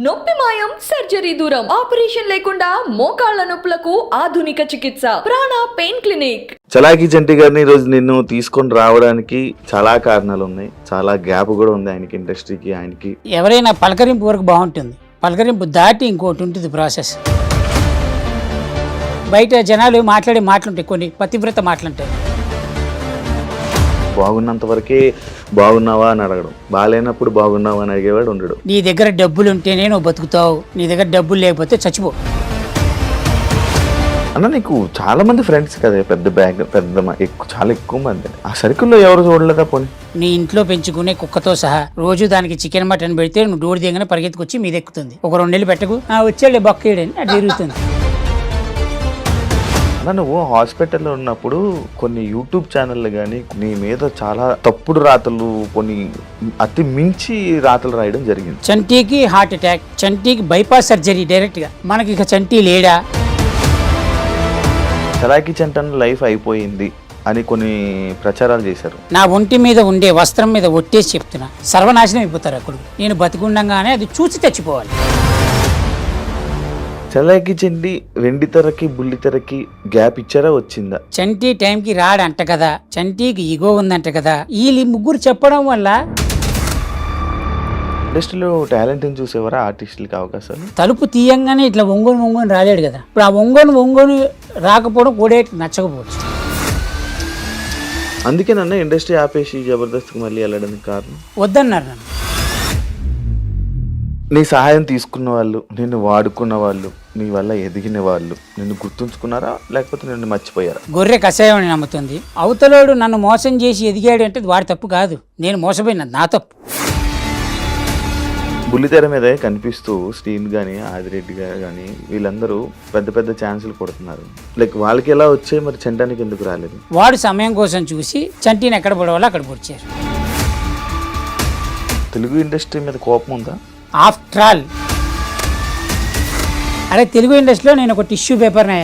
నొప్పి మాయం సర్జరీ దూరం ఆపరేషన్ లేకుండా మోకాళ్ల నొప్పులకు ఆధునిక చికిత్స ప్రాణ పెయిన్ క్లినిక్. చలాకి చంటి గారిని ఈ రోజు నిన్ను తీసుకొని రావడానికి చాలా కారణాలు ఉన్నాయి, చాలా గ్యాప్ కూడా ఉంది ఆయనకి, ఇండస్ట్రీకి ఆయనకి. ఎవరైనా పలకరింపు వరకు బాగుంటుంది, పలకరింపు దాటి ఇంకోటి ఉంటుంది ప్రాసెస్. బయట జనాలు మాట్లాడే మాటలుంటాయి, కొన్ని పతివ్రత మాటలుంటాయి. బాగున్నంత వరకే బాగున్నావా అని అడగడం, బాగాలేనప్పుడు బాగున్నావా అని అడిగేవాడు ఉండడు. నీ దగ్గర డబ్బులు ఉంటేనే నువ్వు బతుకుతావు, నీ దగ్గర డబ్బులు లేకపోతే చచ్చిపో. అన్న నీకు చాలా మంది ఫ్రెండ్స్ కదా, పెద్ద బ్యాగ్ చాలా ఎక్కువ మంది. ఆ సర్కిల్లో ఎవరు చూడలేదా పోనీ? నీ ఇంట్లో పెంచుకునే కుక్కతో సహా రోజు దానికి చికెన్ మటన్ పెడితే నువ్వు డోర్ దిగనే పరిగెత్తుకొచ్చి మీద ఎక్కుతుంది. ఒక 2 నెలలు పెట్టకు, వచ్చేళ్ళే బొక్కేయడని అది తిరుగుతుంది. నువ్వు హాస్పిటల్లో ఉన్నప్పుడు కొన్ని యూట్యూబ్ ఛానళ్ళు కానీ నీ మీద చాలా తప్పుడు రాతలు, కొన్ని అతి మించి రాతలు రాయడం జరిగింది. చంటీకి హార్ట్ అటాక్, చంటీకి బైపాస్ సర్జరీ డైరెక్ట్గా. మనకి ఇక చంటీ లేడా? చలాకి చంటన్ లైఫ్ అయిపోయింది అని కొన్ని ప్రచారాలు చేశారు. నా ఒంటి మీద ఉండే వస్త్రం మీద ఒట్టేసి చెప్తున్నా, సర్వనాశనం అయిపోతారు అక్కడ. నేను బతికుండగానే అది చూసి తెచ్చిపోవాలి. చలాకి చంటి వెండి తెరకి బుల్లి తెరకి గ్యాప్ ఇచ్చారా, వచ్చిందా? చంటి టైంకి రాడంట కదా, చంటికి ఈగో ఉందంట కదా. వీళ్ళు ముగ్గురు చెప్పడం వల్ల ఇండస్ట్రీలో టాలెంట్ని చూసేవారా ఆర్టిస్టులకి అవకాశాలు? తలుపు తీయంగానే ఇట్లా ఒంగోని రాలేడు కదా. ఇప్పుడు ఆ ఒంగోని రాకపోవడం కూడా నచ్చకపోవచ్చు. అందుకే నన్ను ఇండస్ట్రీ ఆపేసి జబర్దస్త్కి మళ్ళీ వెళ్ళడానికి కారణం. వద్దన్నారు నన్ను. నీ సహాయం తీసుకున్న వాళ్ళు, నిన్ను వాడుకున్న వాళ్ళు, నీ వల్ల ఎదిగిన వాళ్ళు నిన్ను గుర్తుంచుకున్నారా, లేకపోతే నిన్ను మర్చిపోయారా? గొర్రె కషాయం అని నమ్ముతుంది. అవతలోడు నన్ను మోసం చేసి ఎదిగాడు అంటే వాడి తప్పు కాదు, నేను మోసపోయినా నా తప్పు. బుల్లితెర మీద కనిపిస్తూ శ్రీన్ కానీ ఆదిరెడ్డి గారు కానీ వీళ్ళందరూ పెద్ద పెద్ద ఛాన్సులు కొడుతున్నారు. లైక్ వాళ్ళకి ఎలా వచ్చాయి, మరి చంటానికి ఎందుకు రాలేదు? వాడు సమయం కోసం చూసి చంటిని ఎక్కడ పడవాలో అక్కడ పొడిచారు. తెలుగు ఇండస్ట్రీ మీద కోపం ఉందా? ఆఫ్టర్ ఆల్ అరే తెలుగు ఇండస్ట్రీలో నేను ఒక టిష్యూ పేపర్నే.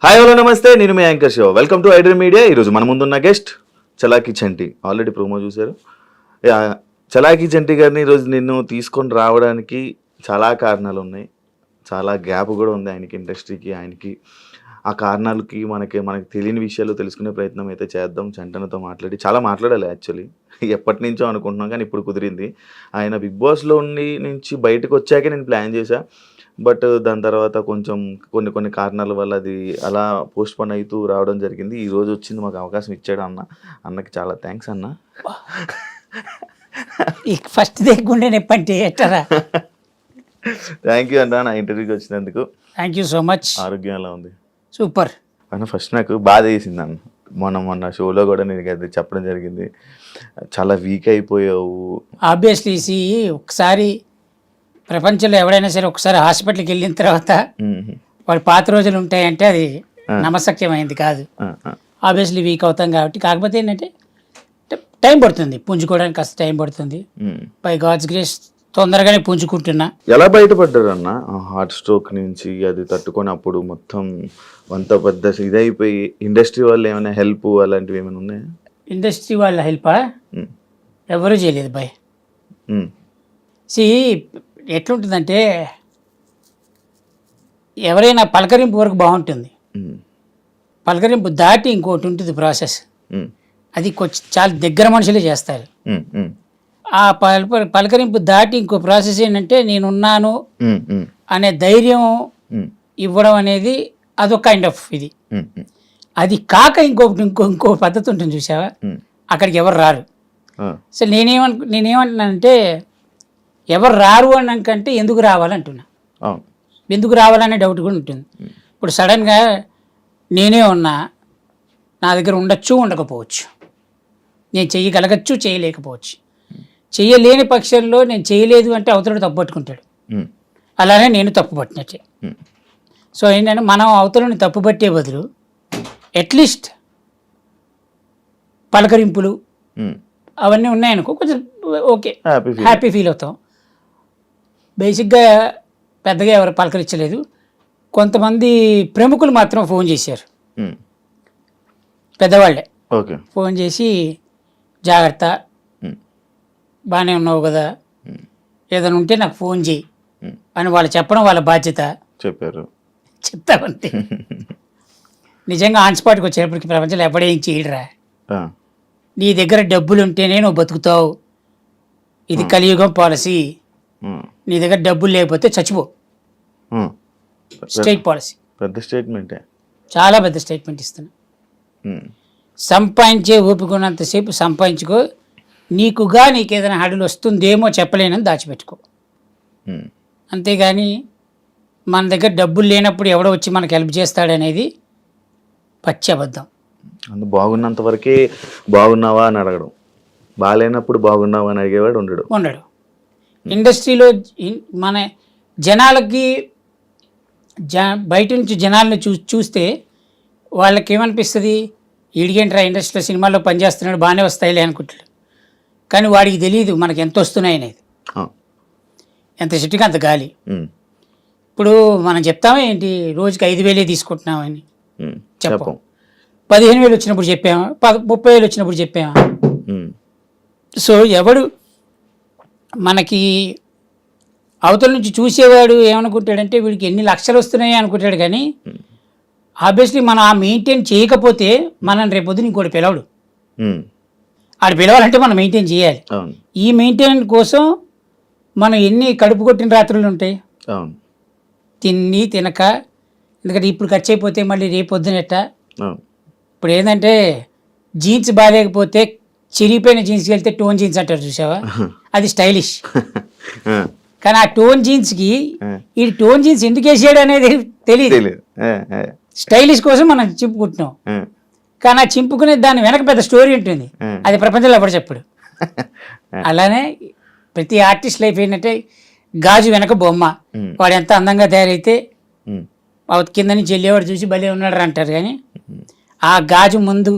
హాయ్ హలో నమస్తే, నేను మీ యాంకర్ షో. Welcome to iDream media. ఈరోజు మన ముందున్న guest Chalaki Chanti. Already promo చూశారు. చలాకి చంటి గారిని ఈరోజు నిన్ను తీసుకొని రావడానికి చాలా కారణాలు ఉన్నాయి, చాలా గ్యాప్ కూడా ఉంది ఆయనకి, ఇండస్ట్రీకి ఆయనకి. ఆ కారణాలకి మనకి తెలియని విషయాలు తెలుసుకునే ప్రయత్నం అయితే చేద్దాం. చంటనతో చాలా మాట్లాడాలి యాక్చువల్లీ, ఎప్పటి నుంచో అనుకుంటున్నాం కానీ ఇప్పుడు కుదిరింది. ఆయన బిగ్ బాస్లో నుంచి బయటకు వచ్చాకే నేను ప్లాన్ చేశా, బట్ దాని తర్వాత కొంచెం కొన్ని కారణాల వల్ల అది అలా పోస్ట్ పోన్ అవుతూ రావడం జరిగింది. ఈరోజు వచ్చింది, మాకు అవకాశం ఇచ్చాడు అన్నకి చాలా థ్యాంక్స్ అన్న. ఫస్ట్ దగ్గుండే నెప్పంటే ఎట్టరా. థ్యాంక్ యూ అన్న నా ఇంటర్వ్యూకి వచ్చినందుకు. Thank you so much. ఆరోగ్యం ఎలా ఉంది? సూపర్ అన్న. ఫస్ట్ నాకు బాధ వేసింది అన్న, మొన్న షోలో కూడా నేను అది చెప్పడం జరిగింది, చాలా వీక్ అయిపోయావు. ఆబ్వియస్లీ ఒకసారి ప్రపంచంలో ఎవడైనా సరే ఒకసారి హాస్పిటల్కి వెళ్ళిన తర్వాత వాడి పాత రోజులు ఉంటాయంటే అది నమ్మశక్యమైంది కాదు. ఆబ్వియస్లీ వీక్ అవుతాం కాబట్టి. కాకపోతే ఏంటంటే టైం పడుతుంది పుంజుకోవడానికి, కాస్త టైం పడుతుంది. బై గాడ్స్ గ్రేస్ తొందరగానే పుంజుకుంటున్నా. ఎలా బయటపడ్డారు అన్న హార్ట్ స్ట్రోక్ నుంచి? అది తట్టుకున్నప్పుడు మొత్తం అంత పెద్ద ఇదైపోయి ఇండస్ట్రీ వాళ్ళు ఏమైనా హెల్ప్ అలాంటివి ఏమైనా ఉన్నాయా? ఇండస్ట్రీ వాళ్ళ హెల్పా? ఎవరు చేయలేదు బాయ్. ఎట్లుంటుందంటే ఎవరైనా పలకరింపు వరకు బాగుంటుంది, పలకరింపు దాటి ఇంకోటి ఉంటుంది ప్రాసెస్. అది కొంచెం చాలా దగ్గర మనుషులే చేస్తారు. ఆ పలకరింపు దాటి ఇంకో ప్రాసెస్ ఏంటంటే నేనున్నాను అనే ధైర్యం ఇవ్వడం అనేది అదొక కైండ్ ఆఫ్ ఇది. అది కాక ఇంకో పద్ధతి ఉంటుంది చూసావా, అక్కడికి ఎవరు రారు. సో నేనేమంటున్నానంటే ఎవరు రారు అన్నాకంటే ఎందుకు రావాలంటున్నా. ఎందుకు రావాలనే డౌట్ కూడా ఉంటుంది. ఇప్పుడు సడన్గా నేనే ఉన్నా, నా దగ్గర ఉండొచ్చు ఉండకపోవచ్చు, నేను చెయ్యగలగచ్చు చేయలేకపోవచ్చు. చెయ్యలేని పక్షంలో నేను చేయలేదు అంటే అవతలుడు తప్పు పట్టుకుంటాడు, అలానే నేను తప్పు పట్టినట్టే. సో ఏంటంటే మనం అవతలని తప్పు పట్టే బదులు అట్లీస్ట్ పలకరింపులు అవన్నీ ఉన్నాయనుకో కొంచెం ఓకే, హ్యాపీ ఫీల్ అవుతాం. బేసిక్గా పెద్దగా ఎవరు పలకరించలేదు. కొంతమంది ప్రముఖులు మాత్రం ఫోన్ చేశారు, పెద్దవాళ్ళే ఫోన్ చేసి జాగ్రత్త, బాగానే ఉన్నావు కదా, ఏదైనా ఉంటే నాకు ఫోన్ చేయి అని వాళ్ళు చెప్పడం వాళ్ళ బాధ్యత. చెప్పారు. చెప్తామంతే. నిజంగా ఆన్ స్పాట్కి వచ్చేటప్పటికి ప్రపంచంలో ఎవడేం చేయడరా. ఆ, నీ దగ్గర డబ్బులు ఉంటేనే నువ్వు బతుకుతావు. ఇది కలియుగం పాలసీ. ఉమ్, నీ దగ్గర డబ్బులు లేకపోతే చచ్చిపో. ఉమ్. Straight policy. పెద్ద స్టేట్మెంటే. చాలా పెద్ద స్టేట్మెంట్ ఇస్తున్నా. ఉమ్, సంపాదించే ఊపుకున్నంతసేపు సంపాదించుకో. నీకుగా నీకు ఏదైనా హడులు వస్తుందేమో చెప్పలేనని దాచిపెట్టుకో. ఉమ్, అంతేగాని మన దగ్గర డబ్బులు లేనప్పుడు ఎవడో వచ్చి మనకు హెల్ప్ చేస్తాడనేది పచ్చి అబద్ధం. అందు బాగున్నంత వరకే బాగున్నావా అని అడగడం, బాగాలేనప్పుడు బాగున్నావా అని అడిగేవాడు ఉండడు. ఇండస్ట్రీలో మన జనాలకి బయట నుంచి జనాలను చూస్తే వాళ్ళకి ఏమనిపిస్తుంది, ఈడిగేంట్రా ఇండస్ట్రీలో సినిమాల్లో పనిచేస్తున్నాడు బాగానే వస్తాయిలే అనుకుంటాడు. కానీ వాడికి తెలియదు మనకి ఎంత వస్తున్నాయి అనేది. ఆ, ఎంత చెట్టుకి అంత గాలి. ఉమ్, ఇప్పుడు మనం చెప్తామా ఏంటి, రోజుకి 5,000 తీసుకుంటున్నామని ఉమ్, చెప్పం. చెప్పం. 15,000 వచ్చినప్పుడు చెప్పామా, 30,000 వచ్చినప్పుడు చెప్పామా. ఉమ్, సో ఎవడు మనకి అవతల నుంచి చూసేవాడు ఏమనుకుంటాడంటే వీడికి ఎన్ని లక్షలు వస్తున్నాయి అనుకుంటాడు. కానీ ఆబ్వియస్లీ మనం ఆ మెయింటైన్ చేయకపోతే మనం రేపొద్దున ఇంకోటి పిలవడు. ఉమ్, ఆడు పిలవాలంటే మనం మెయింటైన్ చేయాలి. అవును, ఈ మెయింటైన్ కోసం మనం ఎన్ని కడుపు కొట్టిన రాత్రులు ఉంటాయి. అవును, తిని తినక, ఎందుకంటే ఇప్పుడు ఖర్చు అయిపోతే మళ్ళీ రేపు పొద్దునెట్ట. అవును. ఇప్పుడు ఏంటంటే జీన్స్ బాగాలేకపోతే చిరిగిపోయిన జీన్స్కి వెళ్తే టోన్ జీన్స్ అంటారు చూసావా, అది స్టైలిష్. ఆ, కానీ ఆ టోన్ జీన్స్కి ఆ. ఈ టోన్ జీన్స్ ఎందుకు వేసాడు అనేది తెలియదు. తెలీదు. ఆ, ఆ, స్టైలిష్ కోసం మనం చింపుకుంటున్నాం. ఆ. కానీ ఆ చింపుకునే దాని వెనక పెద్ద స్టోరీ ఉంటుంది. అది ప్రపంచంలో ఎవరు చెప్పడు. అలానే ప్రతి ఆర్టిస్ట్ లైఫ్ ఏంటంటే గాజు వెనక బొమ్మ. వాడు ఎంత అందంగా తయారైతే ఉమ్, కింద నుంచి వెళ్ళేవాడు చూసి భలే ఉన్నాడు అంటారు. కానీ ఆ గాజు ముందు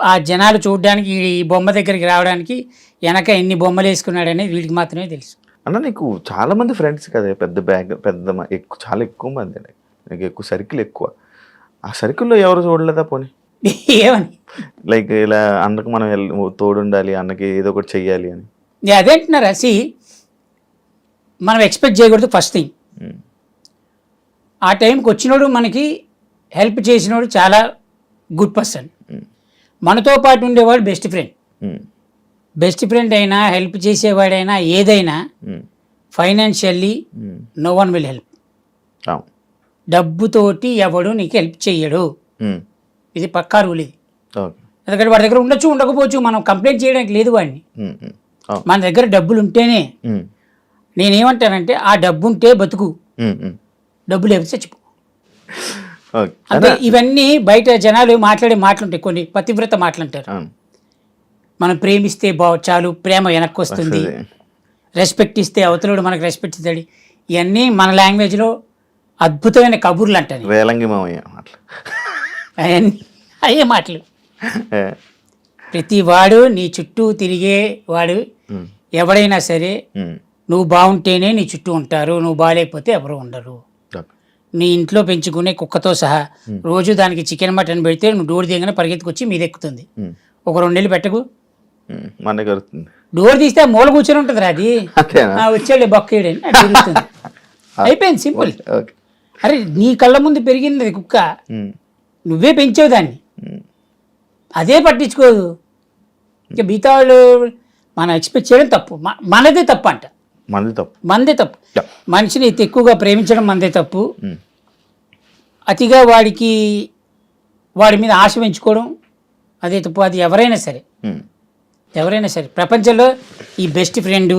ఆ జనాలు చూడడానికి ఈ బొమ్మ దగ్గరికి రావడానికి వెనక ఎన్ని బొమ్మలు వేసుకున్నాడు అనేది వీడికి మాత్రమే తెలుసు. అన్న నీకు చాలా మంది ఫ్రెండ్స్ కదా, పెద్ద బ్యాగ్ పెద్ద ఎక్కువ, చాలా ఎక్కువ మంది, నీకు ఎక్కువ సర్కిల్ ఎక్కువ. ఆ సర్కిల్లో ఎవరు చూడలేదా పోనీ? ఏమని లైక్ ఇలా అన్నకు మనం తోడుండాలి, అన్నకి ఏదో ఒకటి చెయ్యాలి అని. అదేంటున్నారా, మనం ఎక్స్పెక్ట్ చేయకూడదు ఫస్ట్ థింగ్. ఆ టైంకి వచ్చినోడు మనకి హెల్ప్ చేసినోడు చాలా గుడ్ పర్సన్. మనతో పాటు ఉండేవాడు బెస్ట్ ఫ్రెండ్. బెస్ట్ ఫ్రెండ్ అయినా హెల్ప్ చేసేవాడైనా ఏదైనా financially no one will help. డబ్బుతోటి ఎవడు నీకు హెల్ప్ చెయ్యడు. ఇది పక్కా రూల్. ఇది ఎందుకంటే వాడి దగ్గర ఉండొచ్చు ఉండకపోవచ్చు, మనం కంప్లైంట్ చేయడానికి లేదు వాడిని. మన దగ్గర డబ్బులు ఉంటేనే. నేనేమంటానంటే ఆ డబ్బు ఉంటే బతుకు, డబ్బు లేకపోతే చచ్చిపో. అంటే ఇవన్నీ బయట జనాలు మాట్లాడే మాటలుంటాయి, కొన్ని పతివ్రత మాటలంటారు. మనం ప్రేమిస్తే చాలు, ప్రేమ వెనక్కి వస్తుంది. రెస్పెక్ట్ ఇస్తే అవతలుడు మనకు రెస్పెక్ట్ ఇస్తాడు. ఇవన్నీ మన లాంగ్వేజ్లో అద్భుతమైన కబుర్లు అంటాను. అయ్యే మాటలు. ప్రతి వాడు నీ చుట్టూ తిరిగేవాడు ఎవడైనా సరే నువ్వు బాగుంటేనే నీ చుట్టూ ఉంటారు, నువ్వు బాగాలేకపోతే ఎవరు ఉండరు. నీ ఇంట్లో పెంచుకునే కుక్కతో సహా రోజు దానికి చికెన్ మటన్ పెడితే నువ్వు డోర్ దిగనే పరిగెత్తుకొచ్చి మీద ఎక్కుతుంది. ఒక 2 నెలలు పెట్టకు, డోర్ తీస్తే మూల కూర్చొని ఉంటుంది. అది వచ్చాడు బొక్కేయడని తిరుగుతుంది. అయిపోయింది, సింపుల్. అరే నీ కళ్ళ ముందు పెరిగింది అది కుక్క, నువ్వే పెంచావు దాన్ని, అదే పట్టించుకోదు. ఇంకా మిగతా వాళ్ళు మనం ఎక్స్పెక్ట్ చేయడం తప్పు. మనదే తప్పు అంట, మనదే తప్పు. మనిషిని ఎక్కువగా ప్రేమించడం మనదే తప్పు. అతిగా వాడి మీద ఆశ పెంచుకోవడం అదే తప్పు. అది ఎవరైనా సరే ప్రపంచంలో ఈ బెస్ట్ ఫ్రెండు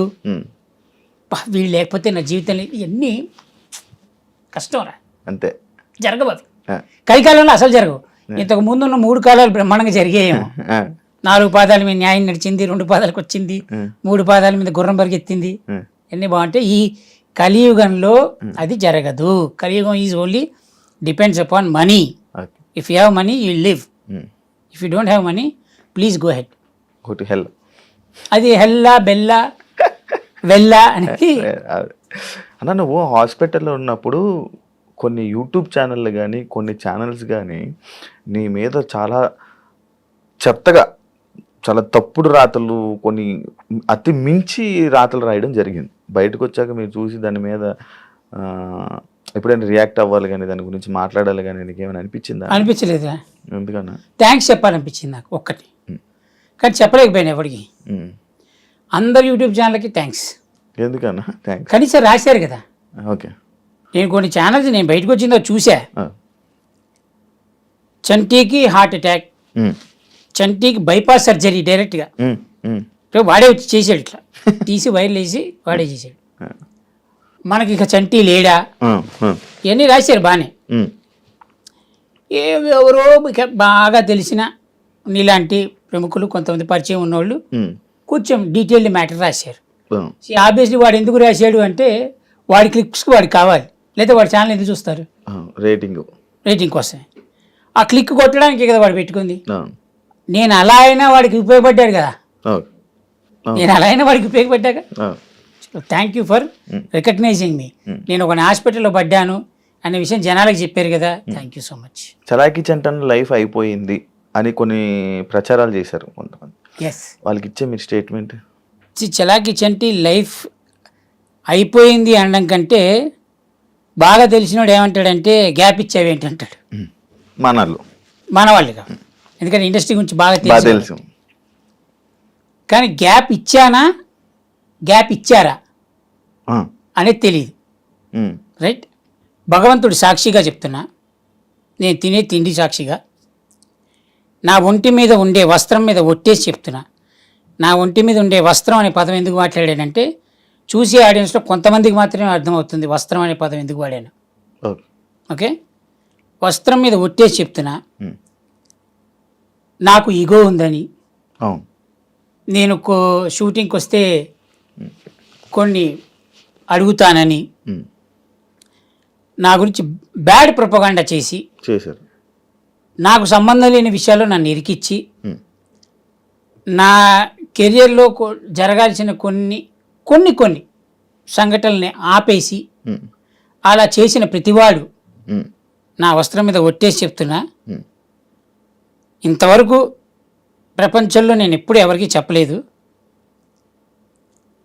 వీళ్ళు లేకపోతే నా జీవితంలో ఇవన్నీ కష్టం రా, అంతే. జరగవు అవి కలికాలంలో అసలు జరగవు. ఇంతకు ముందు ఉన్న 3 కాలాలు బ్రహ్మాండంగా జరిగాయేమో. 4 పాదాల మీద న్యాయం నడిచింది, 2 పాదాలకు వచ్చింది, 3 పాదాల మీద గుర్రం పరిగెత్తింది, అన్నీ బాగుంటాయి. ఈ కలియుగంలో అది జరగదు. కలియుగం is only depends upon money. If you have money you live, if you don't have money please go head. అది హెల్లా బెల్లా వెల్లా అనేది. అన్న నువ్వు హాస్పిటల్లో ఉన్నప్పుడు కొన్ని యూట్యూబ్ ఛానళ్ళు కానీ కొన్ని ఛానల్స్ కానీ నీ మీద చాలా చెత్తగా, చాలా తప్పుడు రాతలు, కొన్ని అతి మించి రాతలు రాయడం జరిగింది బయటకు వచ్చాక మీరు చూసి దాని మీద ఎప్పుడైనా రియాక్ట్ అవ్వాలి కానీ దాని గురించి మాట్లాడాలి కానీ నీకు ఏమైనా అనిపించిందా? అనిపించలేదా? ఎందుకన్నా? థ్యాంక్స్ చెప్పాలనిపించింది నాకు ఒక్కటి, కానీ చెప్పలేకపోయాను ఎవరికి. అందరు యూట్యూబ్ ఛానల్కి థ్యాంక్స్. ఎందుకన్నా థ్యాంక్స్? కనీసం రాశారు కదా. ఓకే. నేను కొన్ని ఛానల్స్ నేను బయటకు వచ్చిందో చూసా. చంటీకి హార్ట్ అటాక్, చంటీకి బైపాస్ సర్జరీ డైరెక్ట్గా వాడే వచ్చి చేసాడు, ఇట్లా తీసి వైర్లు వేసి వాడే చేసాడు. మనకి ఇక చంటీ లేడా ఇవన్నీ రాశారు బాగానే. ఎవరో ఇక బాగా తెలిసిన నీలాంటి ప్రముఖులు కొంతమంది పరిచయం ఉన్నవాళ్ళు కొంచెం డీటెయిల్డ్ మ్యాటర్ రాశారు. ఆబ్వియస్లీ వాడు ఎందుకు రాశాడు అంటే వాడి క్లిక్స్కి వాడికి కావాలి, లేదా వాడి ఛానల్ ఎందుకు చూస్తారు? రేటింగ్ కోసమే. ఆ క్లిక్ కొట్టడానికి కదా వాడు పెట్టుకుంది. నేను అలా అయినా వాడికి ఉపయోగపడ్డాడు కదా, నేను అలా అయినా వాడికి ఉపయోగపడ్డాక. Thank you for recognizing me. నేను ఒక హాస్పిటల్లో పడ్డాను అనే విషయం జనాలకు చెప్పారు కదా, thank you so much. Chalaki చంటన్ లైఫ్ అయిపోయింది అని కొన్ని ప్రచారాలు చేశారు కొంతమంది. ఎస్, వాళ్ళకి ఇచ్చే మీరు స్టేట్మెంట్? చలాకీ చంటి లైఫ్ అయిపోయింది అనడం కంటే బాగా తెలిసినోడు ఏమంటాడంటే గ్యాప్ ఇచ్చావేంటి అంటాడు. మన వాళ్ళు కాదు, ఎందుకంటే ఇండస్ట్రీ గురించి బాగా తెలుసు. కానీ గ్యాప్ ఇచ్చానా గ్యాప్ ఇచ్చారా అనేది తెలియదు. రైట్, భగవంతుడు సాక్షిగా చెప్తున్నా, నేను తినే తిండి సాక్షిగా, నా ఒంటి మీద ఉండే వస్త్రం మీద ఒట్టేసి చెప్తున్నా. నా ఒంటి మీద ఉండే వస్త్రం అనే పదం ఎందుకు మాట్లాడానంటే చూసే ఆడియన్స్లో కొంతమందికి మాత్రమే అర్థమవుతుంది వస్త్రం అనే పదం ఎందుకు వాడాను. ఓకే, వస్త్రం మీద ఒట్టేసి చెప్తున్నా, నాకు ఈగో ఉందని, నేను షూటింగ్కి వస్తే కొన్ని అడుగుతానని, నా గురించి బ్యాడ్ ప్రొపగాండా చేశారు. నాకు సంబంధం లేని విషయాల్లో నన్ను ఇరికిచ్చి నా కెరియర్లో జరగాల్సిన కొన్ని సంఘటనల్ని ఆపేసి అలా చేసిన ప్రతివాడు నా వస్త్రం మీద ఒట్టేసి చెప్తున్నా, ఇంతవరకు ప్రపంచంలో నేను ఎప్పుడు ఎవరికీ చెప్పలేదు,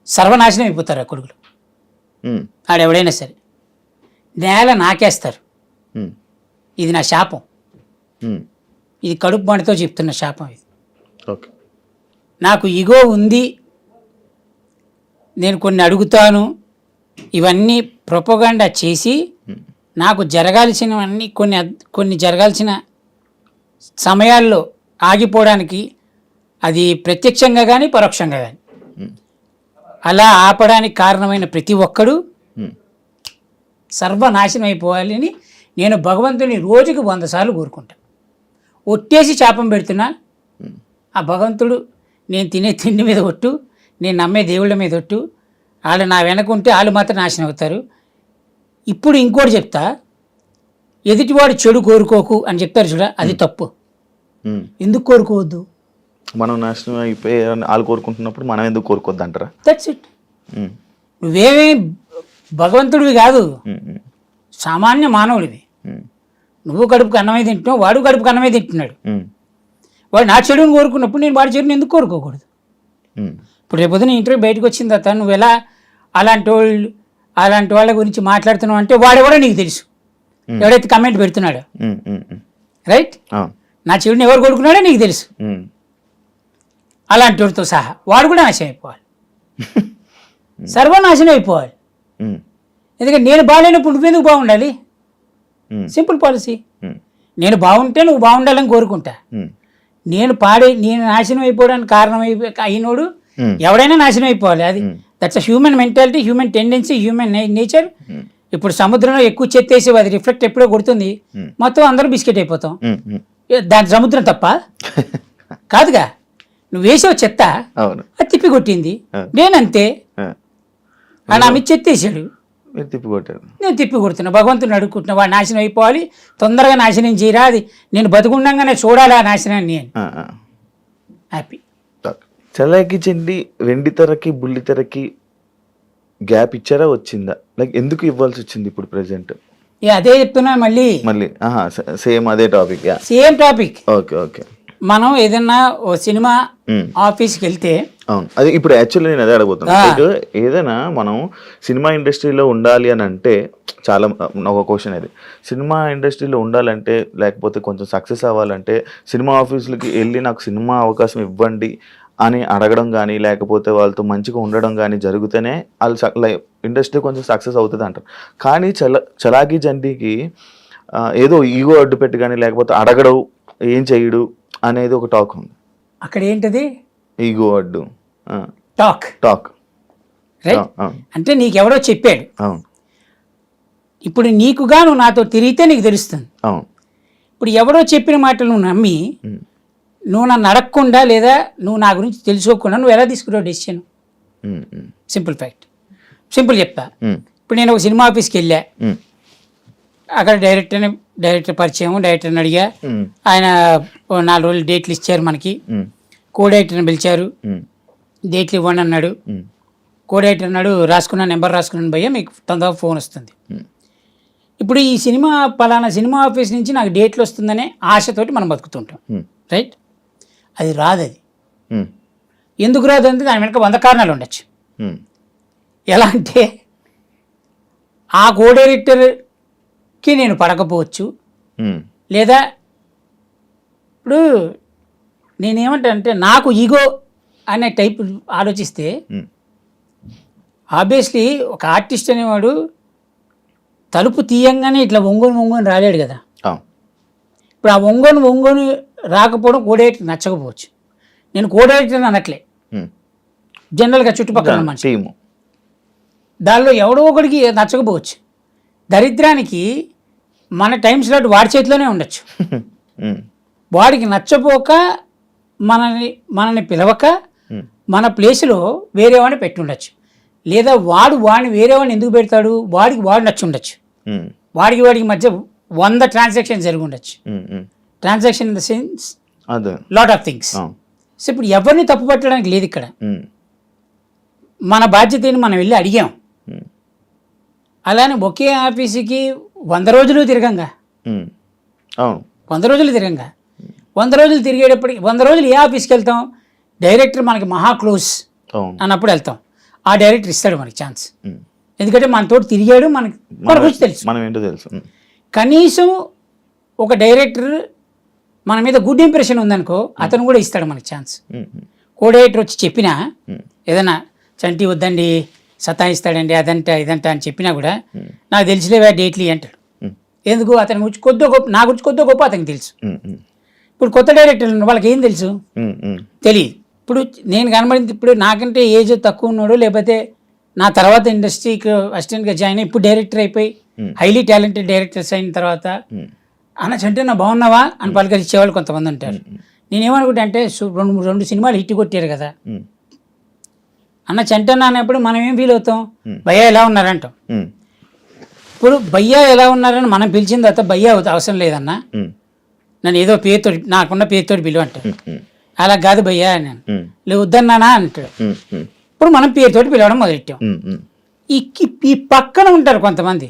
సర్వనాశనం అయిపోతారు ఆ కొడుకులు. ఆడెవడైనా సరే నేల నాకేస్తారు. ఇది నా శాపం, ఇది కడుపు బండితో చెప్తున్న శాపం ఇది. నాకు ఈగో ఉంది, నేను కొన్ని అడుగుతాను, ఇవన్నీ ప్రొపగాండా చేసి నాకు జరగాల్సినవన్నీ కొన్ని జరగాల్సిన సమయాల్లో ఆగిపోవడానికి, అది ప్రత్యక్షంగా కానీ పరోక్షంగా కానీ అలా ఆపడానికి కారణమైన ప్రతి ఒక్కడు సర్వనాశనం అయిపోవాలని నేను భగవంతుని రోజుకి 100 సార్లు కోరుకుంటా. ఒట్టేసి శాపం పెడుతున్నా, ఆ భగవంతుడు నేను తినే తిండి మీద ఒట్టు, నేను నమ్మే దేవుళ్ళ మీద ఒట్టు, వాళ్ళు నా వెనకుంటే వాళ్ళు మాత్రం నాశనం అవుతారు. ఇప్పుడు ఇంకోటి చెప్తా, ఎదుటివాడు చెడు కోరుకోకు అని చెప్తారు చూడ, అది తప్పు. ఎందుకు కోరుకోవద్దు? మనం నాశనం అయిపోయి వాళ్ళు కోరుకుంటున్నప్పుడు మనం ఎందుకు కోరుకోవద్దు అంటారా? That's it. నువ్వేమీ భగవంతుడివి కాదు, సామాన్య మానవుడివి. నువ్వు కడుపుకు అన్నమే తింటున్నావు, వాడు కడుపుకు అన్నమే తింటున్నాడు. వాడు నా చెడుని కోరుకున్నప్పుడు నేను వాడి చెడుని ఎందుకు కోరుకోకూడదు? ఇప్పుడు రేపొద్దున ఇంటర్వ్యూ బయటకు వచ్చిన తర్వాత నువ్వు ఎలా అలాంటి వాళ్ళ గురించి మాట్లాడుతున్నావు అంటే వాడెవడో నీకు తెలుసు, ఎవడైతే కమెంట్ పెడుతున్నాడో. రైట్, నా చెడుని ఎవరు కొడుకున్నాడో నీకు తెలుసు. అలాంటి వాడితో సహా వాడు కూడా నాశనం అయిపోవాలి, సర్వనాశనం అయిపోవాలి. ఎందుకంటే నేను బాగాలేనప్పుడు నువ్వెందుకు బాగుండాలి? Simple policy. నేను బాగుంటే నువ్వు బాగుండాలని కోరుకుంటా. నేను నాశనం అయిపోవడానికి కారణం అయినోడు ఎవడైనా నాశనం అయిపోవాలి. అది that's human mentality, human tendency, human nature. ఇప్పుడు సముద్రంలో ఎక్కువ చెత్త వేసి అది రిఫ్లెక్ట్ ఎప్పుడో కొడుతుంది, మొత్తం అందరూ బిస్కెట్ అయిపోతాం. దాని సముద్రం తప్ప కాదుగా, నువ్వు వేసావు చెత్త, అది తిప్పి కొట్టింది. నేనంతే, నా మీద చెత్త వేసాడు, నేను తిప్పి కొడుతున్నా. భగవంతుని అడుగుకుంటున్నా, వాడు నాశనం అయిపోవాలి, తొందరగా నాశనం చేయరా, అది నేను బతుకుండగానే చూడాలి ఆ నాశనాన్ని అని. హ్యాపీ. చలాకీ చంటి వెండితెరకి బుల్లితెరకి గ్యాప్ ఇచ్చారా, వచ్చిందా? లైక్ ఎందుకు ఇవ్వాల్సి వచ్చింది ఇప్పుడు ప్రెసెంట్? అదే చెప్తున్నా మళ్ళీ సేమ్ అదే topic. Same topic. Okay okay. మనం ఏదన్నా ఓ సినిమా ఆఫీస్కి వెళ్తే అవును, అది ఇప్పుడు యాక్చువల్లీ నేను అదే అడగబోతున్నాను. Like, ఏదైనా మనం సినిమా ఇండస్ట్రీలో ఉండాలి అని అంటే చాలా ఒక క్వశ్చన్ అది. సినిమా ఇండస్ట్రీలో ఉండాలంటే లేకపోతే కొంచెం సక్సెస్ అవ్వాలంటే సినిమా ఆఫీసులకి వెళ్ళి నాకు సినిమా అవకాశం ఇవ్వండి అని అడగడం కానీ లేకపోతే వాళ్ళతో మంచిగా ఉండడం కానీ జరిగితేనే వాళ్ళు ఇండస్ట్రీ కొంచెం సక్సెస్ అవుతుంది అంటారు. కానీ చలాకీ చంటికి ఏదో ఈగో అడ్డు పెట్టి కానీ లేకపోతే అడగడు ఏం చేయడు అనేది ఒక టాక్ ఉంది. అక్కడ ఏంటది ఈగో అడ్డు టాక్ టాక్ రైట్. అంటే నీకెవడో చెప్పాడు, అవును ఇప్పుడు నీకుగా నువ్వు నాతో తిరిగితే నీకు తెలుస్తుంది. అవును ఇప్పుడు ఎవడో చెప్పిన మాటలు నువ్వు నమ్మి నువ్వు నన్ను అడగకుండా లేదా నువ్వు నా గురించి తెలుసుకోకుండా నువ్వు ఎలా తీసుకున్నావు డెసిషన్? సింపుల్ ఫ్యాక్ట్, సింపుల్ చెప్తా. ఇప్పుడు నేను ఒక సినిమా ఆఫీస్కి వెళ్ళా, అక్కడ డైరెక్టర్ పరిచయం, డైరెక్టర్ని అడిగా, ఆయన 4 రోజులు డేట్లు ఇచ్చారు మనకి. కో డైరెక్టర్ని పిలిచారు, డేట్లు ఇవ్వండి అన్నాడు. కో డైరెక్టర్ అన్నాడు నెంబర్ రాసుకున్నాను భయ్యా, మీకు తొందరగా ఫోన్ వస్తుంది. ఇప్పుడు ఈ సినిమా పలానా సినిమా ఆఫీస్ నుంచి నాకు డేట్లు వస్తుందనే ఆశతోటి మనం బతుకుతుంటాం, రైట్? అది రాదు. అది ఎందుకు రాదు అంటే దాని వెనక 100 కారణాలు ఉండొచ్చు. ఎలా అంటే ఆ కో డైరెక్టర్కి నేను పడకపోవచ్చు, లేదా ఇప్పుడు నేనేమంటానంటే నాకు ఈగో అనే టైప్ ఆలోచిస్తే ఆబ్వియస్లీ ఒక ఆర్టిస్ట్ అనేవాడు తలుపు తీయంగానే ఇట్లా ఒంగోని రాలేడు కదా. ఇప్పుడు ఆ ఒంగోని రాకపోవడం కో డైరెక్టర్ నచ్చకపోవచ్చు. నేను కో డైరెక్టర్ అనట్లే, జనరల్గా చుట్టుపక్కల మనిషి, దానిలో ఎవడో ఒకడికి నచ్చకపోవచ్చు. దరిద్రానికి మన టైం స్లాట్ వాడి చేతిలోనే ఉండొచ్చు. వాడికి నచ్చపోక మనని పిలవక మన ప్లేస్లో వేరే వాడిని పెట్టి ఉండొచ్చు. లేదా వాడిని వేరే వాడిని ఎందుకు పెడతాడు, వాడు నచ్చి ఉండొచ్చు. వాడికి మధ్య 100 ట్రాన్సాక్షన్ జరిగి ఉండొచ్చు. Transaction in the sense lot of things. So ఇప్పుడు ఎవరిని తప్పు పట్టడానికి లేదు ఇక్కడ. మన బాధ్యతని మనం వెళ్ళి అడిగాం. అలానే ఒకే ఆఫీసుకి 100 రోజులు తిరగంగా, 100 రోజులు తిరగంగా, 100 రోజులు తిరిగేటప్పటికి 100 రోజులు ఏ ఆఫీస్కి వెళ్తాం? డైరెక్టర్ మనకి మహా క్లోజ్ అన్నప్పుడు వెళ్తాం. ఆ డైరెక్టర్ ఇస్తాడు మనకి ఛాన్స్, ఎందుకంటే మనతో తిరిగాడు, మన గురించి తెలుసు, మనం ఏంటో తెలుసు. కనీసం ఒక డైరెక్టర్ మన మీద గుడ్ ఇంప్రెషన్ ఉందనుకో, అతను కూడా ఇస్తాడు మనకి ఛాన్స్. కో డైరెక్టర్ వచ్చి చెప్పినా ఏదైనా చంటి వద్దండి సతాయిస్తాడండి అదంట ఇదంట అని చెప్పినా కూడా నాకు తెలిసిలేవా డేట్లు అంటాడు. ఎందుకు? అతని గురించి నా గురించి కొద్దిగా గొప్ప అతనికి తెలుసు. ఇప్పుడు కొత్త డైరెక్టర్లు వాళ్ళకి ఏం తెలుసు? తెలియదు. ఇప్పుడు నేను కనబడింది, ఇప్పుడు నాకంటే ఏజ్ తక్కువ ఉన్నాడు, లేకపోతే నా తర్వాత ఇండస్ట్రీకి అసిస్టెంట్గా జాయిన్ అయ్యి ఇప్పుడు డైరెక్టర్ అయిపోయి హైలీ టాలెంటెడ్ డైరెక్టర్స్ అయిన తర్వాత అన్న చంటే నా బాగున్నావా అని పలకరించేవాళ్ళు కొంతమంది ఉంటారు. నేనేమనుకుంటా అంటే 2 సినిమాలు హిట్ కొట్టారు కదా అన్న చంటన్న అన్నప్పుడు మనం ఏం ఫీల్ అవుతాం? భయ్యా ఎలా ఉన్నారంటాం. ఇప్పుడు భయ్యా ఎలా ఉన్నారని మనం పిలిచిన తర్వాత భయ్యా అవసరం లేదన్నా, నన్ను ఏదో పేరుతో నాకున్న పేరుతో పిలువ అంటాడు. అలా కాదు భయ్యా నేను లేదు వద్దన్నానా అంటాడు. ఇప్పుడు మనం పేరుతోటి పిలవడం మొదలెట్టాం. ఈ పక్కన ఉంటారు కొంతమంది.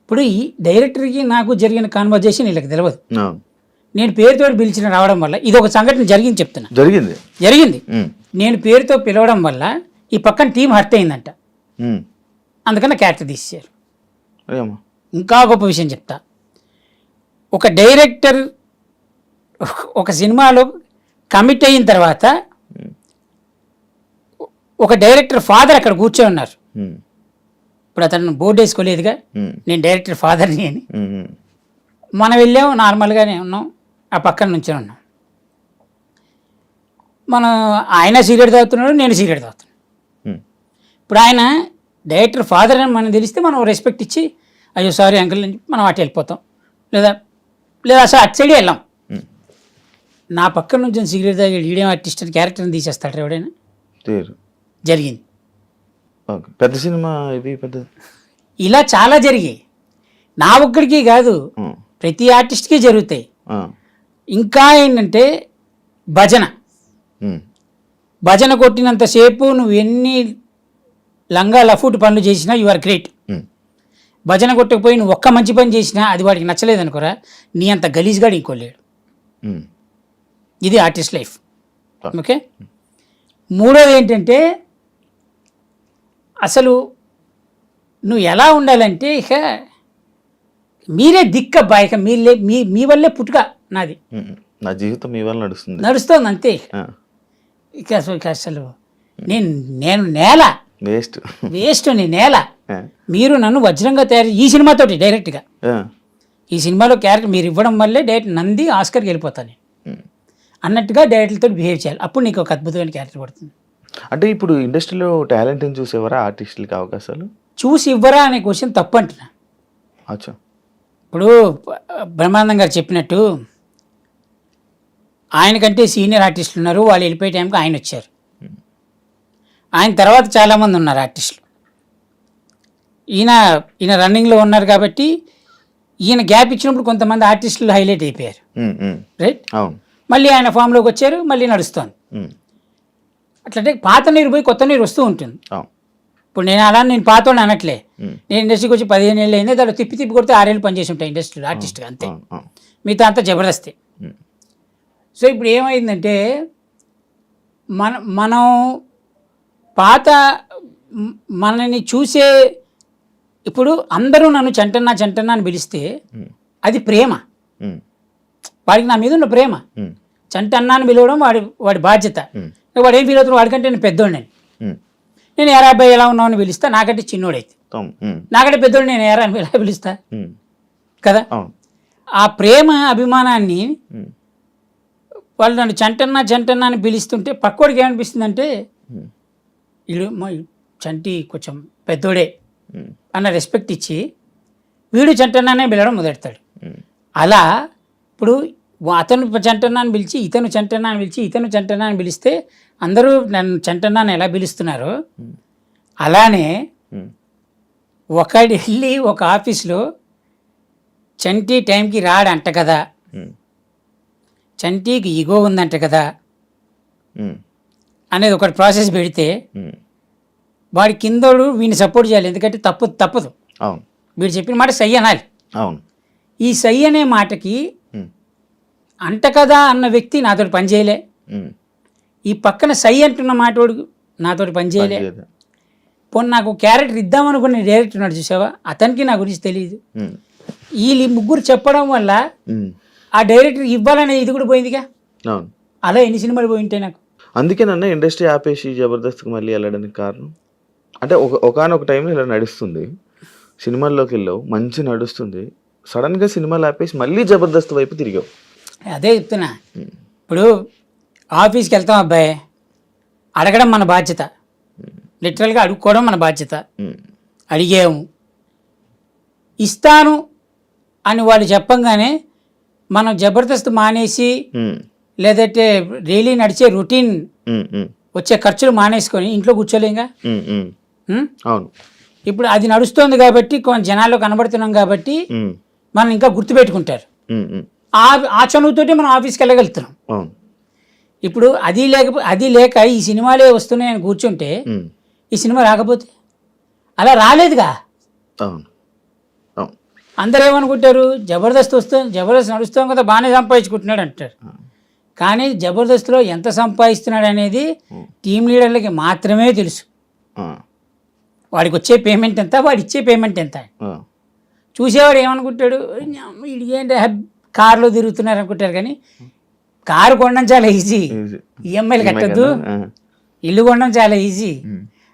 ఇప్పుడు ఈ డైరెక్టర్కి నాకు జరిగిన కాన్వర్జేషన్ వీళ్ళకి తెలియదు. నేను పేరుతో పిలిచిన రావడం వల్ల ఇది ఒక సంఘటన జరిగింది చెప్తున్నా. జరిగింది నేను పేరుతో పిలవడం వల్ల ఈ పక్కన టీం హర్ట్ అయిందంట, అందుకని క్యారెక్టర్ తీసేశారు. ఇంకా గొప్ప విషయం చెప్తా. ఒక డైరెక్టర్ ఒక సినిమాలో కమిట్ అయిన తర్వాత ఒక డైరెక్టర్ ఫాదర్ అక్కడ కూర్చొని ఉన్నారు. ఇప్పుడు అతను బోర్డు వేసుకోలేదుగా నేను డైరెక్టర్ ఫాదర్ని అని. మనం వెళ్ళాము, నార్మల్గానే ఉన్నాం, ఆ పక్కన నుంచి ఉన్నాం. మనం ఆయన సిగరెట్ తాగుతున్నాడు, నేను సిగరెట్ తాగుతున్నాను. ఇప్పుడు ఆయన డైరెక్టర్ ఫాదర్ అని మనం తెలిస్తే మనం రెస్పెక్ట్ ఇచ్చి అయ్యో సారీ అంకుల్ అని మనం అటు వెళ్ళిపోతాం, లేదా అసలు అటు సైడే వెళ్ళాం. నా పక్కన నుంచి సిగరెట్ తాగి ఈడియం ఆర్టిస్ట్ అని క్యారెక్టర్ని తీసేస్తాడు ఎవడైనా? జరిగింది. పెద్ద సినిమా ఇది పెద్ద ఇలా చాలా జరిగాయి. నా ఒక్కడికి కాదు, ప్రతి ఆర్టిస్ట్కి జరుగుతాయి. ఇంకా ఏంటంటే భజన కొట్టినంతసేపు నువ్వు ఎన్ని లంగా లఫూట్ పనులు చేసినా యు ఆర్ గ్రేట్. భజన కొట్టకపోయి నువ్వు ఒక్క మంచి పని చేసినా అది వాడికి నచ్చలేదు అనుకోరా, నీ అంత గలీజ్గాడు ఇంకోలేడు. ఇది ఆర్టిస్ట్ లైఫ్. ఓకే, మూడోది ఏంటంటే అసలు నువ్వు ఎలా ఉండాలంటే ఇక మీరే దిక్కబ్బా, ఇక మీ వల్లే పుట్టుక నాది, నా జీవితం మీ వల్ల నడుస్తుంది. నడుస్తుంది అంతే. ఇక అసలు నేను నేల వేస్ట్, నేను నేల. మీరు నన్ను వజ్రంగా తయారు ఈ సినిమాతోటి డైరెక్ట్గా, ఈ సినిమాలో క్యారెక్టర్ మీరు ఇవ్వడం వల్లే డైరెక్ట్ నంది ఆస్కర్కి వెళ్ళిపోతాను అన్నట్టుగా డైరెక్టర్తో బిహేవ్ చేయాలి. అప్పుడు నీకు ఒక అద్భుతమైన క్యారెక్టర్ పడుతుంది. అంటే ఇప్పుడు ఇండస్ట్రీలో టాలెంట్ని చూసేవారా ఆర్టిస్టులకి అవకాశాలు? చూసి ఇవ్వరా అనే క్వశ్చన్ తప్పు అంటున్నా. అచ్చా. ఇప్పుడు బ్రహ్మానందం గారు చెప్పినట్టు ఆయనకంటే సీనియర్ ఆర్టిస్టులు ఉన్నారు, వాళ్ళు వెళ్ళిపోయే టైంకి ఆయన వచ్చారు. ఆయన తర్వాత చాలామంది ఉన్నారు ఆర్టిస్టులు. ఈయన రన్నింగ్లో ఉన్నారు కాబట్టి ఈయన గ్యాప్ ఇచ్చినప్పుడు కొంతమంది ఆర్టిస్టులు హైలైట్ అయిపోయారు, రైట్? మళ్ళీ ఆయన ఫామ్లోకి వచ్చారు, మళ్ళీ నడుస్తోంది. అట్లంటే పాత నీరు పోయి కొత్త నీరు వస్తూ ఉంటుంది. ఇప్పుడు నేను పాతోడు అనట్లే, నేను ఇండస్ట్రీకి వచ్చి 15 ఏళ్ళు అయింది, దాంట్లో తిప్పి కొడితే 6 ఏళ్ళు పనిచేసి ఉంటాయి ఇండస్ట్రీలో ఆర్టిస్ట్గా, అంతే. మిగతా అంతా జబర్దస్తే. సో ఇప్పుడు ఏమైందంటే మనం పాత మనని చూసే, ఇప్పుడు అందరూ నన్ను చంటన్నా అని పిలిస్తే అది ప్రేమ, వాడికి నా మీద ఉన్న ప్రేమ. చంటన్నా అని పిలవడం వాడి బాధ్యత. వాడు ఏం ఫీల్ అవుతున్నాడు, వాడికంటే నేను పెద్దోడిని, నేను ఎరా అబ్బాయి ఎలా ఉన్నావు అని పిలుస్తా, నాకంటే చిన్నోడైతే. నాకంటే పెద్దోడు నేను ఎరా అని ఎలా పిలుస్తా కదా. ఆ ప్రేమ అభిమానాన్ని వాళ్ళు నన్ను చంటన్నా అని పిలుస్తుంటే పక్కోడికి ఏమనిపిస్తుంది అంటే వీడు చంటి కొంచెం పెద్దోడే అన్న రెస్పెక్ట్ ఇచ్చి వీడు చంటన్నానే పిలవడం మొదలెడతాడు. అలా ఇప్పుడు అతను చంటన్నా అని పిలిచి ఇతను చంటన్నా అని పిలిచి ఇతను చంటన్నా అని పిలిస్తే అందరూ నన్ను చంటన్నాని ఎలా పిలుస్తున్నారో అలానే ఒకడు వెళ్ళి ఒక ఆఫీస్లో చంటి టైంకి రాడంట కదా, చంటికి ఈగో ఉందంట కదా అనేది ఒకటి ప్రాసెస్ పెడితే వాడి కిందోడు వీడిని సపోర్ట్ చేయాలి, ఎందుకంటే తప్పదు. వీడు చెప్పిన మాట సై అనాలి. ఈ సై అనే మాటకి అంట కదా అన్న వ్యక్తి నాతోటి పనిచేయలే, ఈ పక్కన సై అంటున్న మాటోడు నాతోటి పనిచేయలే. పోనీ నాకు క్యారెక్టర్ ఇద్దామనుకున్న డైరెక్టర్ ఉన్నాడు చూసావా, అతనికి నా గురించి తెలియదు. వీళ్ళు ముగ్గురు చెప్పడం వల్ల ఆ డైరెక్టర్ ఇవ్వాలనే ఇది కూడా పోయిందిగా. అలా ఎన్ని సినిమాలు పోయింటాయి నాకు. అందుకే నన్ను ఇండస్ట్రీ ఆపేసి జబర్దస్త్కి మళ్ళీ వెళ్ళడానికి కారణం అంటే ఒకనొక టైంలో ఇలా నడుస్తుంది, సినిమాల్లోకి వెళ్ళావు, మంచి నడుస్తుంది, సడన్గా సినిమాలు ఆపేసి మళ్ళీ జబర్దస్త్ వైపు తిరిగావు. అదే చెప్తున్నా. ఇప్పుడు ఆఫీస్కి వెళ్తాం అబ్బాయి, అడగడం మన బాధ్యత, లిటరల్గా అడుక్కోవడం మన బాధ్యత. అడిగాము, ఇస్తాను అని వాళ్ళు చెప్పంగానే మనం జబర్దస్త్ మానేసి లేదంటే డైలీ నడిచే రొటీన్ వచ్చే ఖర్చులు మానేసుకొని ఇంట్లో కూర్చోలేంగా. అవును. ఇప్పుడు అది నడుస్తోంది కాబట్టి కొంచెం జనాల్లో కనబడుతున్నాం కాబట్టి మనం ఇంకా గుర్తుపెట్టుకుంటారు. ఆ చనువుతోటి మనం ఆఫీస్కి వెళ్ళగలుగుతున్నాం. ఇప్పుడు అది లేక ఈ సినిమాలే వస్తున్నాయని కూర్చుంటే ఈ సినిమా రాకపోతే అలా రాలేదుగా. అందరూ ఏమనుకుంటారు, జబర్దస్త్ నడుస్తాం కదా బాగానే సంపాదించుకుంటున్నాడు అంటారు. కానీ జబర్దస్త్లో ఎంత సంపాదిస్తున్నాడు అనేది టీం లీడర్లకి మాత్రమే తెలుసు. వాడికి వచ్చే పేమెంట్ ఎంత, వాడు ఇచ్చే పేమెంట్ ఎంత. చూసేవాడు ఏమనుకుంటాడు, వీడికి ఏంటి కారులో తిరుగుతున్నారు అనుకుంటారు. కానీ కారు కొనడం చాలా ఈజీ, ఈఎంఐలు కట్టద్దు, ఇల్లు కొనడం చాలా ఈజీ.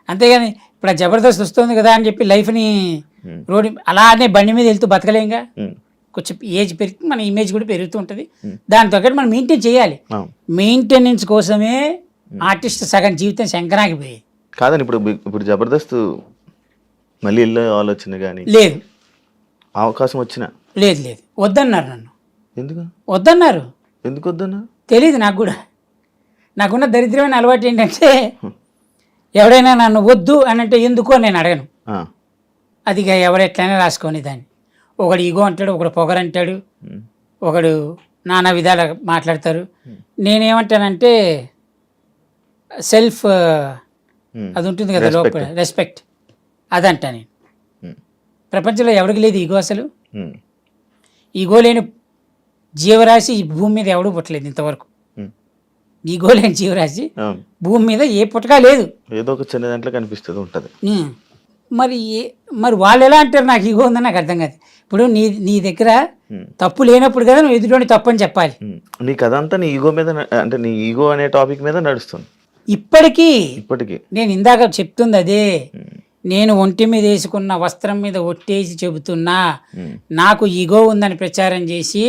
అంతేగాని ఇప్పుడు ఆ జబర్దస్త్ వస్తుంది కదా అని చెప్పి లైఫ్ని రోడ్డు అలానే బండి మీద వెళ్తూ బతకలేంగా. కొంచెం ఏజ్ పెరిగి మన ఇమేజ్ కూడా పెరుగుతూ ఉంటుంది, దాని తగ్గట్టు మనం మెయింటైన్ చేయాలి. మెయింటెనెన్స్ కోసమే ఆర్టిస్ట్ సగం జీవితం శంకరాగిపోయేది కాదని. ఇప్పుడు జబర్దస్త్ మళ్ళీ వెళ్ళే ఆలోచన కానీ లేదు, అవకాశం వచ్చినా లేదు వద్దన్నారు నన్ను. ఎందుకు వద్దన్నారు? ఎందుకు వద్దన్నారు తెలీదు నాకు కూడా. నాకున్న దరిద్రమైన అలవాటు ఏంటంటే ఎవడైనా నన్ను వద్దు అని అంటే ఎందుకు అని నేను అడగను. అది ఎవరెట్లయినా రాసుకొని దాన్ని. ఒకడు ఈగో అంటాడు, ఒకడు పొగరంటాడు, ఒకడు నానా విధాలు మాట్లాడతారు. నేనేమంటానంటే సెల్ఫ్ అది ఉంటుంది కదా లోపల, రెస్పెక్ట్, అదంటా నేను. ప్రపంచంలో ఎవరికి లేదు ఈగో. అసలు ఈగో లేని జీవరాశి ఈ భూమి మీద ఎవడూ పుట్టలేదు ఇంతవరకు. ఈగో లేని జీవరాశి అవును. భూమి మీద ఏ పుట్టక లేదు. ఏదో ఒక చిన్న దాంట్లో కనిపిస్తుంది ఉంటుంది. ఉమ్. మరి వాళ్ళు ఎలా అంటారు నాకు ఈగో ఉందని నాకు అర్థం కాదు. ఇప్పుడు నీ దగ్గర తప్పు లేనప్పుడు కదా నువ్వు ఎదుటి తప్పు అని చెప్పాలి. నీ కథ అంతా నీ ఈగో మీద అంటే నీ ఈగో అనే టాపిక్ మీద నడుస్తుంది ఇప్పటికీ నేను ఇందాక చెప్తుంది అదే. నేను ఒంటి మీద వేసుకున్న వస్త్రం మీద ఒట్టేసి చెబుతున్నా, నాకు ఈగో ఉందని ప్రచారం చేసి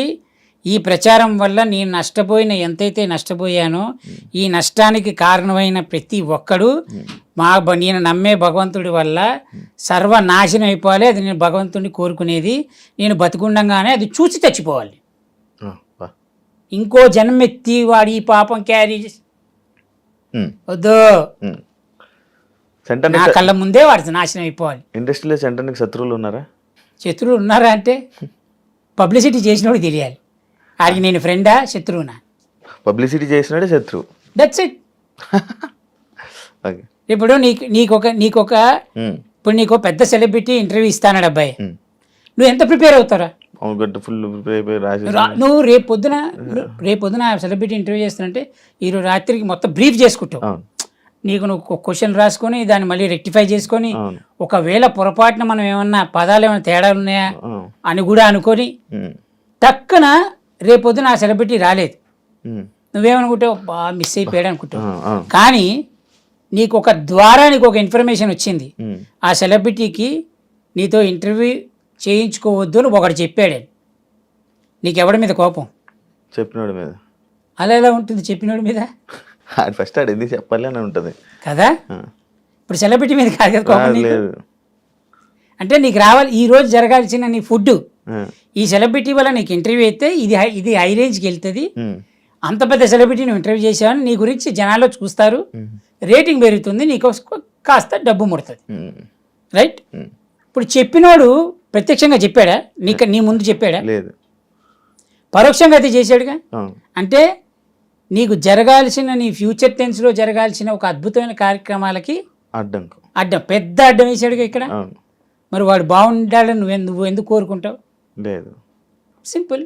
ఈ ప్రచారం వల్ల నేను నష్టపోయిన ఎంతైతే నష్టపోయానో ఈ నష్టానికి కారణమైన ప్రతి ఒక్కడు నేను నమ్మే భగవంతుడి వల్ల సర్వనాశనం అయిపోవాలి. అది నేను భగవంతుడిని కోరుకునేది. నేను బతికుండగానే అది చూసి చచ్చిపోవాలి. ఇంకో జన్మెత్తి వాడు ఈ పాపం క్యారీ వద్దు, నా కళ్ళ ముందే వాడి నాశనం అయిపోవాలి. ఇండస్ట్రీలో సెంటర్కి శత్రువులు ఉన్నారా? శత్రువులు ఉన్నారా అంటే పబ్లిసిటీ చేసినోడు తెలియాలి. ఆడికి నేను ఫ్రెండా శత్రువునా? పబ్లిసిటీ చేసినాడే శత్రువు. That's it. ఇప్పుడు ఇప్పుడు నీకు పెద్ద సెలబ్రిటీ ఇంటర్వ్యూ ఇస్తానాడు అబ్బాయి, నువ్వు ఎంత ప్రిపేర్ అవుతారా? నువ్వు రేపు పొద్దున సెలబ్రిటీ ఇంటర్వ్యూ చేస్తానంటే ఈరోజు రాత్రికి మొత్తం బ్రీఫ్ చేసుకుంటావు. నువ్వు క్వశ్చన్ రాసుకొని దాన్ని మళ్ళీ రెక్టిఫై చేసుకొని ఒకవేళ పొరపాటున మనం ఏమన్నా పదాలు ఏమైనా తేడాలు ఉన్నాయా అని కూడా అనుకొని టక్కున రేపొద్దున ఆ సెలబ్రిటీ రాలేదు, నువ్వేమనుకుంటావు? మిస్ అయిపోయాడు అనుకుంటావు. కానీ నీకు ఒక ఇన్ఫర్మేషన్ వచ్చింది, ఆ సెలబ్రిటీకి నీతో ఇంటర్వ్యూ చేయించుకోవద్దు అని ఒకటి చెప్పాడు. నీకు ఎవడి మీద కోపం? చెప్పినోడి మీద. అలా ఎలా ఉంటుంది చెప్పినోడి మీద? ఫస్ట్ ఆడు ఎందుకు చెప్పాలి అని ఉంటుంది కదా. ఇప్పుడు సెలబ్రిటీ మీద కాదు కదా కోపం నీకు. అంటే నీకు రావాలి ఈ రోజు జరగాల్సిన నీ ఫుడ్, ఈ సెలబ్రిటీ వల్ల నీకు ఇంటర్వ్యూ అయితే ఇది హై రేంజ్కి వెళ్తుంది. అంత పెద్ద సెలబ్రిటీ నువ్వు ఇంటర్వ్యూ చేసావని నీ గురించి జనాల్లో చూస్తారు, రేటింగ్ పెరుగుతుంది, నీకు కాస్త డబ్బు ముడుతుంది. రైట్? ఇప్పుడు చెప్పినోడు ప్రత్యక్షంగా చెప్పాడా? నీ ముందు చెప్పాడా? లేదు. పరోక్షంగా అయితే చేశాడుగా. అంటే నీకు జరగాల్సిన నీ ఫ్యూచర్ టెన్స్లో జరగాల్సిన ఒక అద్భుతమైన కార్యక్రమాలకి పెద్ద అడ్డం వేసాడుగా ఇక్కడ. మరి వాడు బాగుండాలని నువ్వు ఎందుకు కోరుకుంటావు? లేదు. సింపుల్.